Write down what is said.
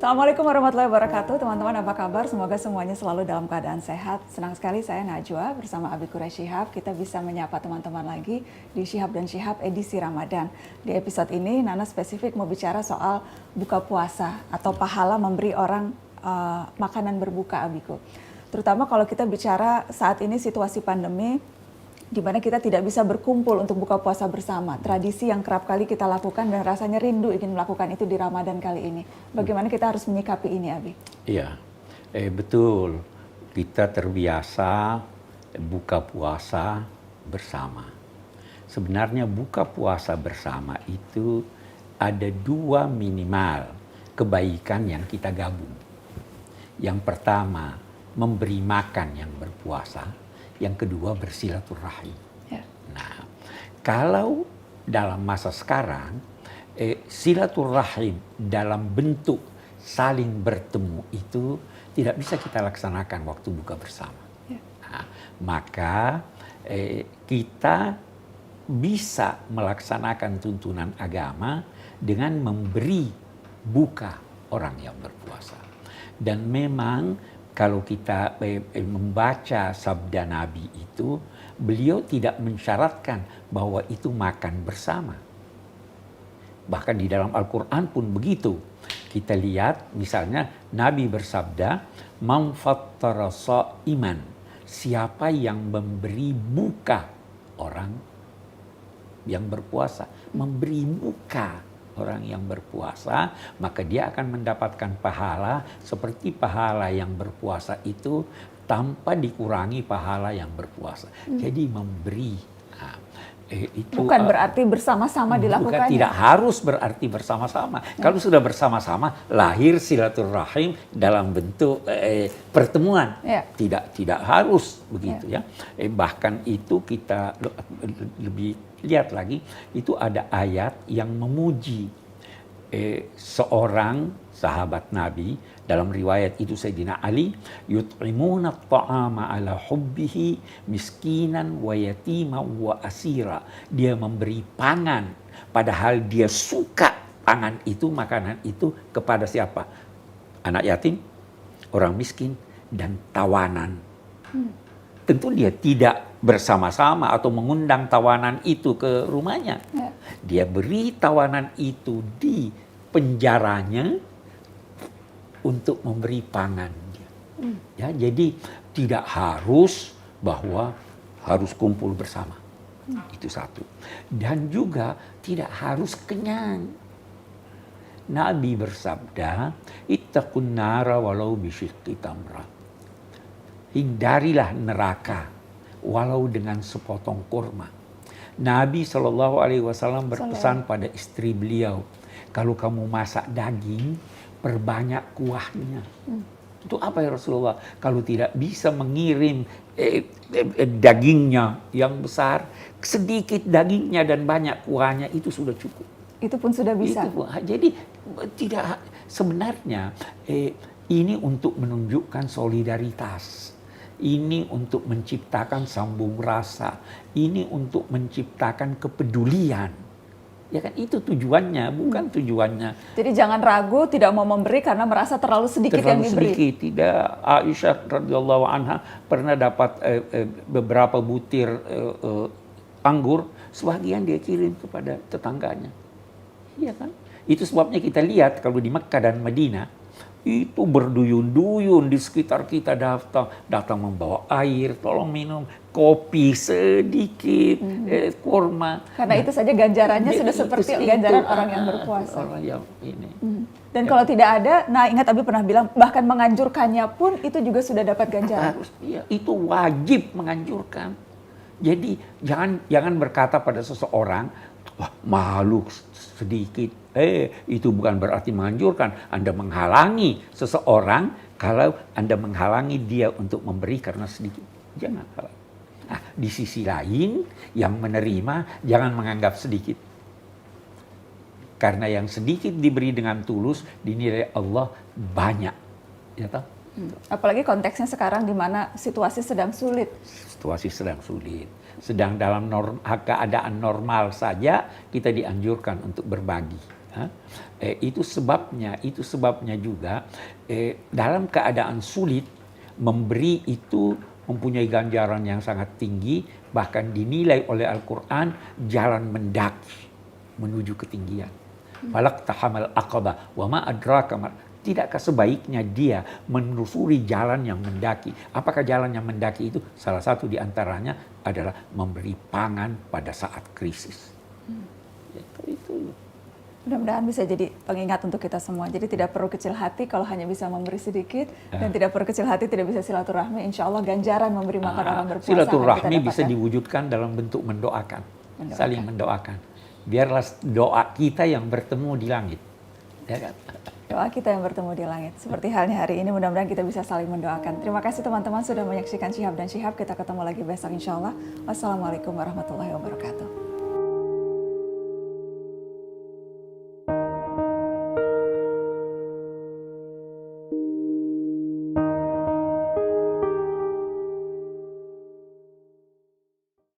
Assalamualaikum warahmatullahi wabarakatuh, teman-teman, apa kabar? Semoga semuanya selalu dalam keadaan sehat. Senang sekali saya Najwa bersama Abi Quraish Shihab. Kita bisa menyapa teman-teman lagi di Shihab dan Shihab edisi Ramadan. Di episode ini Nana spesifik mau bicara soal buka puasa atau pahala memberi orang makanan berbuka, Abiku. Terutama kalau kita bicara saat ini situasi pandemi, di mana kita tidak bisa berkumpul untuk buka puasa bersama. Tradisi yang kerap kali kita lakukan dan rasanya rindu ingin melakukan itu di Ramadan kali ini. Bagaimana kita harus menyikapi ini, Abi? Iya, betul. Kita terbiasa buka puasa bersama. Sebenarnya buka puasa bersama itu ada dua minimal kebaikan yang kita gabung. Yang pertama, memberi makan yang berpuasa. Yang kedua, bersilaturahim. Ya. Nah, kalau dalam masa sekarang, silaturahim dalam bentuk saling bertemu itu tidak bisa kita laksanakan waktu buka bersama. Ya. Nah, maka kita bisa melaksanakan tuntunan agama dengan memberi buka orang yang berpuasa. Dan memang kalau kita membaca sabda Nabi itu, beliau tidak mensyaratkan bahwa itu makan bersama. Bahkan di dalam Al-Quran pun begitu. Kita lihat misalnya Nabi bersabda, "Man fattara sha'iman", siapa yang memberi buka orang yang berpuasa, memberi buka orang yang berpuasa, maka dia akan mendapatkan pahala seperti pahala yang berpuasa itu tanpa dikurangi pahala yang berpuasa. Jadi memberi. Nah, itu bukan berarti bersama-sama dilakukannya. Bukan, tidak harus berarti bersama-sama. Kalau sudah bersama-sama, lahir silaturahim dalam bentuk pertemuan. Tidak harus begitu ya. Bahkan itu kita lebih lihat lagi, itu ada ayat yang memuji seorang sahabat Nabi. Dalam riwayat itu Sayyidina Ali, yut'imuna at-ta'ama ala hubbihi miskinan wa yatima wa asira. Dia memberi pangan padahal dia suka pangan itu, makanan itu kepada siapa? Anak yatim, orang miskin, dan tawanan. Tentu dia tidak bersama-sama atau mengundang tawanan itu ke rumahnya. Ya. Dia beri tawanan itu di penjaranya untuk memberi pangan. Ya, jadi tidak harus bahwa harus kumpul bersama. Itu satu. Dan juga tidak harus kenyang. Nabi bersabda, "Ittaqun nara walau bisyiqqi tamrah." Hindarilah neraka walau dengan sepotong kurma. Nabi SAW berpesan pada istri beliau, kalau kamu masak daging, perbanyak kuahnya. Itu apa ya Rasulullah? Kalau tidak bisa mengirim dagingnya yang besar, sedikit dagingnya dan banyak kuahnya, itu sudah cukup. Itu pun sudah bisa. Jadi tidak, sebenarnya ini untuk menunjukkan solidaritas. Ini untuk menciptakan sambung rasa. Ini untuk menciptakan kepedulian. Ya kan, itu tujuannya, bukan tujuannya. Jadi jangan ragu, tidak mau memberi karena merasa terlalu sedikit yang diberi. Terlalu sedikit, tidak. Aisyah radhiyallahu anha pernah dapat beberapa butir anggur, sebagian dia kirim kepada tetangganya. Iya kan? Itu sebabnya kita lihat kalau di Mekkah dan Madinah, itu berduyun-duyun di sekitar kita datang membawa air, tolong minum, kopi sedikit, kurma. Karena itu saja ganjarannya sudah seperti ganjaran orang yang berpuasa. Orang yang ini. Dan kalau tidak ada, nah ingat Abi pernah bilang, bahkan menganjurkannya pun itu juga sudah dapat ganjaran. Iya, itu wajib menganjurkan. Jadi jangan berkata pada seseorang, wah malu sedikit. Itu bukan berarti menganjurkan. Anda menghalangi seseorang kalau Anda menghalangi dia untuk memberi karena sedikit. Jangan halangi. Nah, di sisi lain, yang menerima jangan menganggap sedikit. Karena yang sedikit diberi dengan tulus, dinilai Allah banyak. Ya toh? Apalagi konteksnya sekarang di mana situasi sedang sulit. Situasi sedang sulit. Sedang dalam keadaan normal saja kita dianjurkan untuk berbagi. Ha? Itu sebabnya juga dalam keadaan sulit memberi itu mempunyai ganjaran yang sangat tinggi, bahkan dinilai oleh Al-Quran jalan mendaki menuju ketinggian. Falaqtahamal aqabah wa ma adraka ma. Tidakkah sebaiknya dia menelusuri jalan yang mendaki? Apakah jalan yang mendaki itu salah satu di antaranya adalah memberi pangan pada saat krisis. Itu. Mudah-mudahan bisa jadi pengingat untuk kita semua. Jadi tidak perlu kecil hati kalau hanya bisa memberi sedikit, dan tidak perlu kecil hati tidak bisa silaturahmi. Insya Allah ganjaran memberi makan orang berpuasa. Silaturahmi bisa diwujudkan dalam bentuk mendoakan, saling mendoakan. Biarlah doa kita yang bertemu di langit. Ya kan? Doa kita yang bertemu di langit. Seperti halnya hari ini, mudah-mudahan kita bisa saling mendoakan. Terima kasih teman-teman sudah menyaksikan Syihab dan Syihab. Kita ketemu lagi besok insya Allah. Wassalamualaikum warahmatullahi wabarakatuh.